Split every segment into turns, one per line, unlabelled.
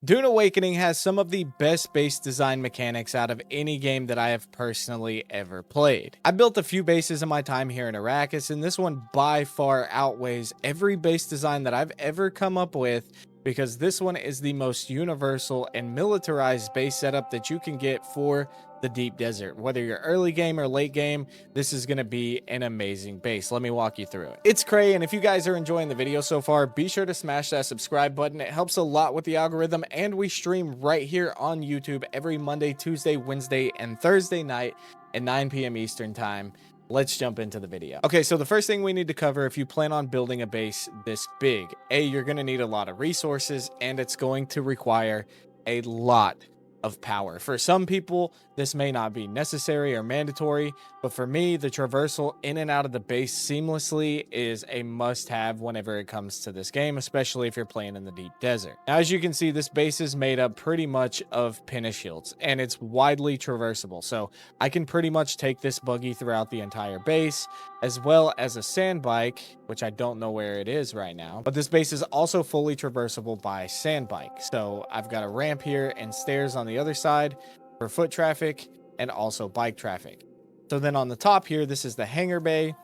Dune Awakening has some of the best base design mechanics out of any game that I have personally ever played. I built a few bases in my time here in Arrakis, and this one by far outweighs every base design that I've ever come up with, because this one is the most universal and militarized base setup that you can get for the deep desert. Whether you're early game or late game, this is going to be an amazing base. Let me walk you through it. It's Cray, and if you guys are enjoying the video so far, be sure to smash that subscribe button. It helps a lot with the algorithm, and we stream right here on YouTube every Monday, Tuesday, Wednesday, and Thursday night at 9 p.m. Eastern time. Let's jump into the video. Okay, so the first thing we need to cover, if you plan on building a base this big, you're going to need a lot of resources, and it's going to require a lot of power. For some people, this may not be necessary or mandatory, but for me, the traversal in and out of the base seamlessly is a must-have whenever it comes to this game, especially if you're playing in the deep desert. Now, as you can see, this base is made up pretty much of pinna shields, and it's widely traversable, so I can pretty much take this buggy throughout the entire base, as well as a sand bike, which I don't know where it is right now, but this base is also fully traversable by sand bike. So I've got a ramp here and stairs on the other side for foot traffic and also bike traffic. So then on the top here, this is the hangar bay.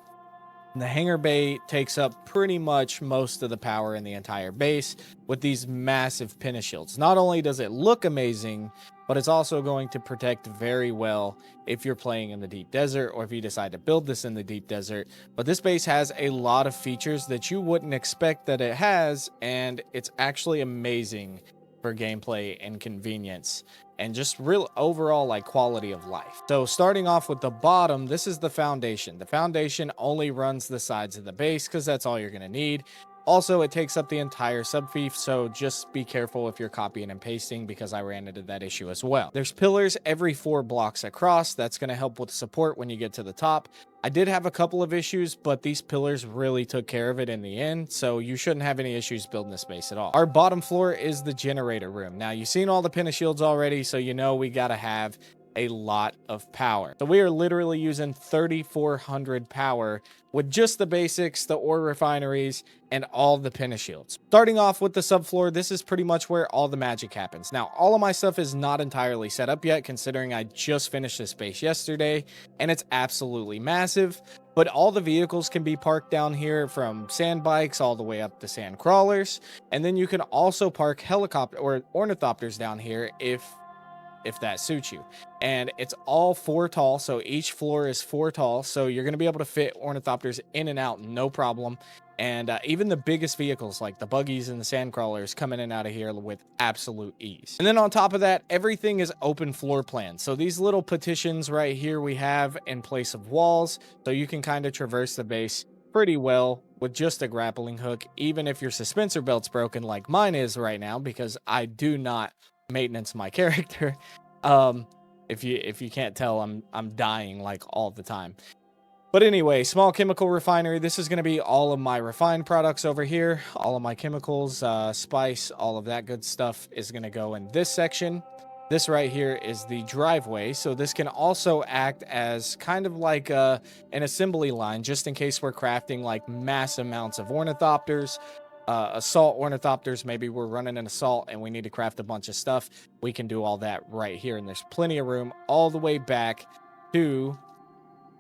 And the hangar bay takes up pretty much most of the power in the entire base with these massive pinna shields. Not only does it look amazing, but it's also going to protect very well if you're playing in the deep desert or if you decide to build this in the deep desert. But this base has a lot of features that you wouldn't expect that it has, and it's actually amazing for gameplay and convenience and just real overall like quality of life. So starting off with the bottom, this is the foundation. The foundation only runs the sides of the base because that's all you're going to need. Also, it takes up the entire subfief, so just be careful if you're copying and pasting, because I ran into that issue as well. There's pillars every 4 blocks across. That's going to help with support when you get to the top. I did have a couple of issues, but these pillars really took care of it in the end, so you shouldn't have any issues building this base at all. Our bottom floor is the generator room. Now, you've seen all the pinna shields already, so you know we got to have a lot of power. So we are literally using 3,400 power with just the basics, the ore refineries, and all the pinna shields. Starting off with the subfloor, this is pretty much where all the magic happens. Now, all of my stuff is not entirely set up yet, considering I just finished this base yesterday, and it's absolutely massive. But all the vehicles can be parked down here, from sand bikes all the way up to sand crawlers. And then you can also park helicopter or ornithopters down here if that suits you. And it's all 4 tall, so each floor is 4 tall, so you're going to be able to fit ornithopters in and out no problem. And even the biggest vehicles like the buggies and the sand crawlers come in and out of here with absolute ease. And then on top of that, everything is open floor plan. So these little petitions right here we have in place of walls, so you can kind of traverse the base pretty well with just a grappling hook, even if your suspensor belt's broken like mine is right now, because I do not maintenance my character. If you can't tell, I'm dying like all the time. But anyway, small chemical refinery. This is going to be all of my refined products over here. All of my chemicals, spice, all of that good stuff is going to go in this section. This right here is the driveway. So this can also act as kind of like an assembly line, just in case we're crafting like mass amounts of ornithopters. Assault ornithopters, maybe we're running an assault and we need to craft a bunch of stuff. We can do all that right here, and there's plenty of room all the way back to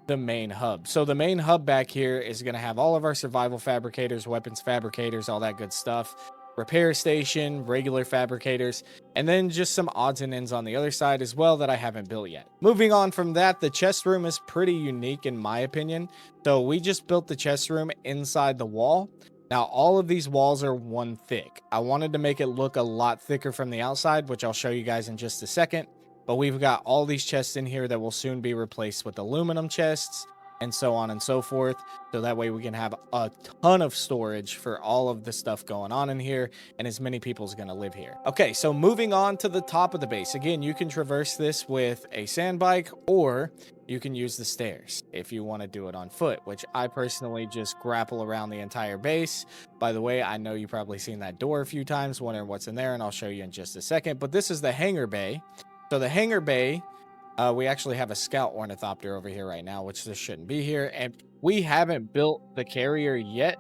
the main hub. So the main hub back here is going to have all of our survival fabricators, weapons fabricators, all that good stuff, repair station, regular fabricators, and then just some odds and ends on the other side as well that I haven't built yet. Moving on from that, the chest room is pretty unique in my opinion. So we just built the chest room inside the wall. Now, all of these walls are 1 thick. I wanted to make it look a lot thicker from the outside, which I'll show you guys in just a second. But we've got all these chests in here that will soon be replaced with aluminum chests, and so on and so forth. So that way we can have a ton of storage for all of the stuff going on in here, and as many people is going to live here. Okay, so moving on to the top of the base. Again, you can traverse this with a sand bike, or you can use the stairs if you want to do it on foot, which I personally just grapple around the entire base. By the way, I know you've probably seen that door a few times, wondering what's in there, and I'll show you in just a second. But this is the hangar bay. So the hangar bay, we actually have a scout ornithopter over here right now, which this shouldn't be here. And we haven't built the carrier yet,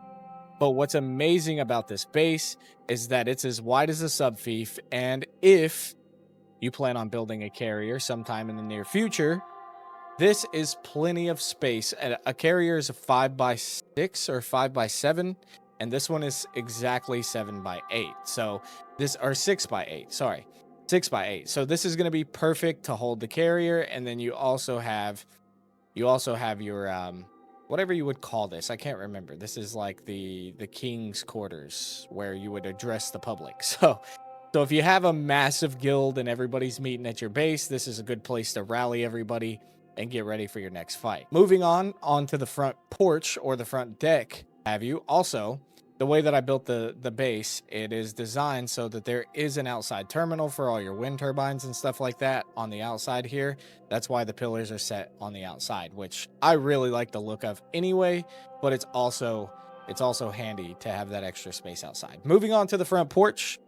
But what's amazing about this base is that it's as wide as a subfief, and if you plan on building a carrier sometime in the near future, this is plenty of space. A carrier is a 5x6 or 5x7, and this one is exactly 7x8. So this, or 6x8, sorry, 6x8. So this is going to be perfect to hold the carrier, and then you also have your whatever you would call this. I can't remember. This is like the king's quarters where you would address the public. So if you have a massive guild and everybody's meeting at your base, this is a good place to rally everybody and get ready for your next fight. Moving on onto the front porch or the front deck, have you also, the way that I built the base, it is designed so that there is an outside terminal for all your wind turbines and stuff like that on the outside here. That's why the pillars are set on the outside, which I really like the look of anyway, but it's also handy to have that extra space outside. Moving on to the front porch.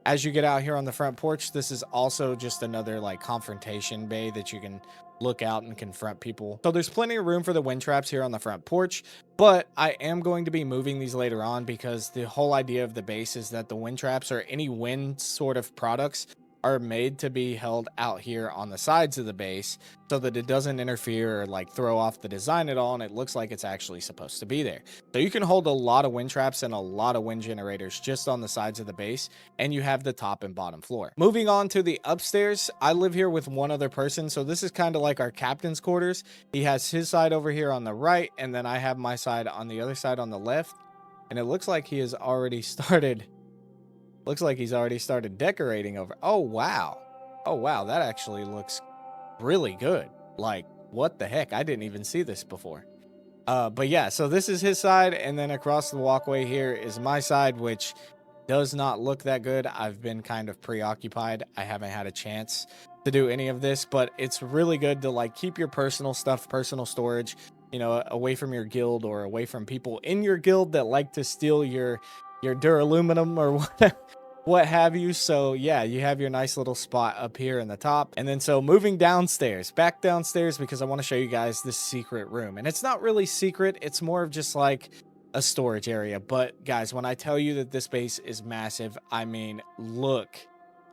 As you get out here on the front porch, this is also just another like confrontation bay that you can look out and confront people. So there's plenty of room for the wind traps here on the front porch, but I am going to be moving these later on because the whole idea of the base is that the wind traps or any wind sort of products are made to be held out here on the sides of the base so that it doesn't interfere or like throw off the design at all, and it looks like it's actually supposed to be there. So you can hold a lot of wind traps and a lot of wind generators just on the sides of the base, and you have the top and bottom floor. Moving on to the upstairs, I live here with one other person, so this is kind of like our captain's quarters. He has his side over here on the right, and then I have my side on the other side on the left, and it looks like he has already started decorating over. Oh wow, that actually looks really good. Like, what the heck, I didn't even see this before. But yeah, so this is his side, and then across the walkway here is my side, which does not look that good. I've been kind of preoccupied. I haven't had a chance to do any of this, but it's really good to like keep your personal stuff, personal storage, you know, away from your guild or away from people in your guild that like to steal your duraluminum or what have you. So yeah, you have your nice little spot up here in the top. And then so moving downstairs, back downstairs, because I want to show you guys this secret room. And it's not really secret, it's more of just like a storage area. But guys, when I tell you that this base is massive, I mean, look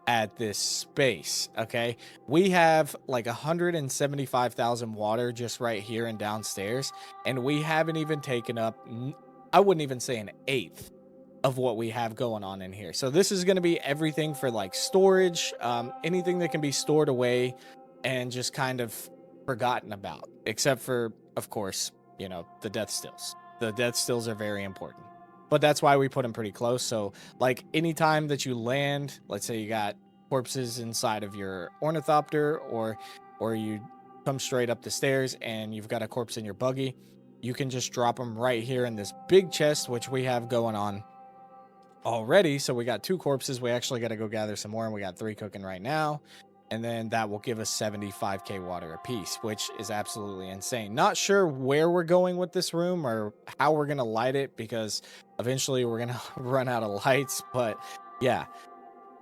at this space. Okay, we have like 175,000 water just right here and downstairs, and we haven't even taken up, I wouldn't even say an eighth of what we have going on in here. So this is going to be everything for like storage, anything that can be stored away and just kind of forgotten about, except for, of course, you know, the death stills. The death stills are very important, but that's why we put them pretty close. So like anytime that you land, let's say you got corpses inside of your ornithopter, or you come straight up the stairs and you've got a corpse in your buggy, you can just drop them right here in this big chest, which we have going on already. So we got 2 corpses. We actually got to go gather some more, and we got 3 cooking right now, and then that will give us 75k water a piece, which is absolutely insane. Not sure where we're going with this room or how we're gonna light it, because eventually we're gonna run out of lights. But yeah,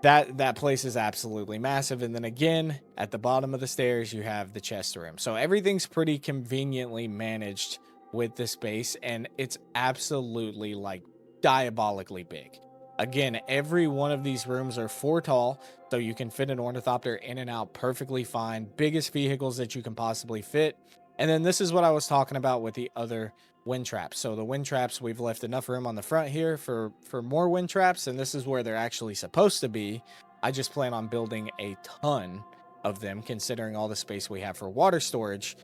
that place is absolutely massive. And then again, at the bottom of the stairs, you have the chest room. So everything's pretty conveniently managed with this base, and it's absolutely like diabolically big. Again, every one of these rooms are 4 tall, so you can fit an ornithopter in and out perfectly fine. Biggest vehicles that you can possibly fit. And then this is what I was talking about with the other wind traps. So the wind traps, we've left enough room on the front here for more wind traps, and this is where they're actually supposed to be. I just plan on building a ton of them, considering all the space we have for water storage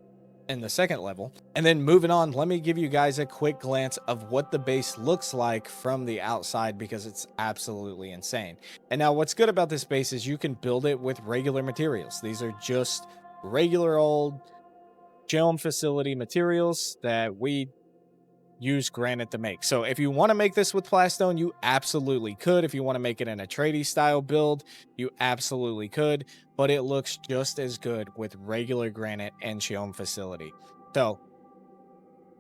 in the second level. And then moving on, let me give you guys a quick glance of what the base looks like from the outside, because it's absolutely insane. And now what's good about this base is you can build it with regular materials. These are just regular old geom facility materials that we use granite to make. So if you want to make this with plastone, you absolutely could. If you want to make it in a tradie style build, you absolutely could, but it looks just as good with regular granite and geom facility. So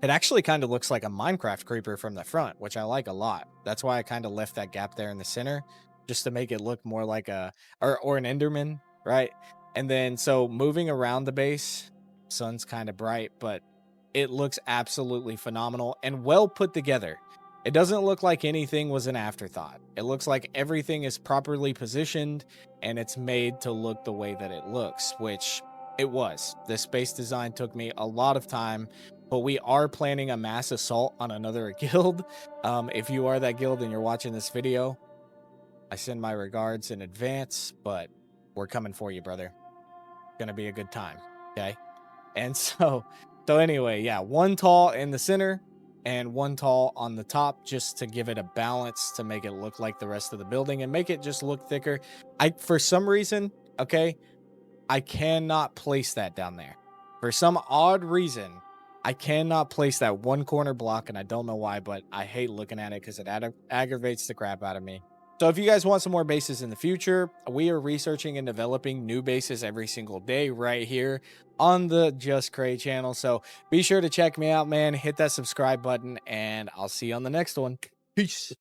it actually kind of looks like a Minecraft creeper from the front, which I like a lot. That's why I kind of left that gap there in the center, just to make it look more like a or an Enderman, right? And then so moving around the base, sun's kind of bright, but it looks absolutely phenomenal and well put together. It doesn't look like anything was an afterthought. It looks like everything is properly positioned and it's made to look the way that it looks, which it was. This base design took me a lot of time, but we are planning a mass assault on another guild. If you are that guild and you're watching this video, I send my regards in advance, but we're coming for you, brother. Gonna be a good time. Okay. And so anyway, yeah, one tall in the center and one tall on the top, just to give it a balance, to make it look like the rest of the building and make it just look thicker. For some reason, okay, I cannot place that down there. For some odd reason, I cannot place that one corner block, and I don't know why, but I hate looking at it because it aggravates the crap out of me. So if you guys want some more bases in the future, we are researching and developing new bases every single day right here on the Just Cray channel. So be sure to check me out, man. Hit that subscribe button, and I'll see you on the next one. Peace.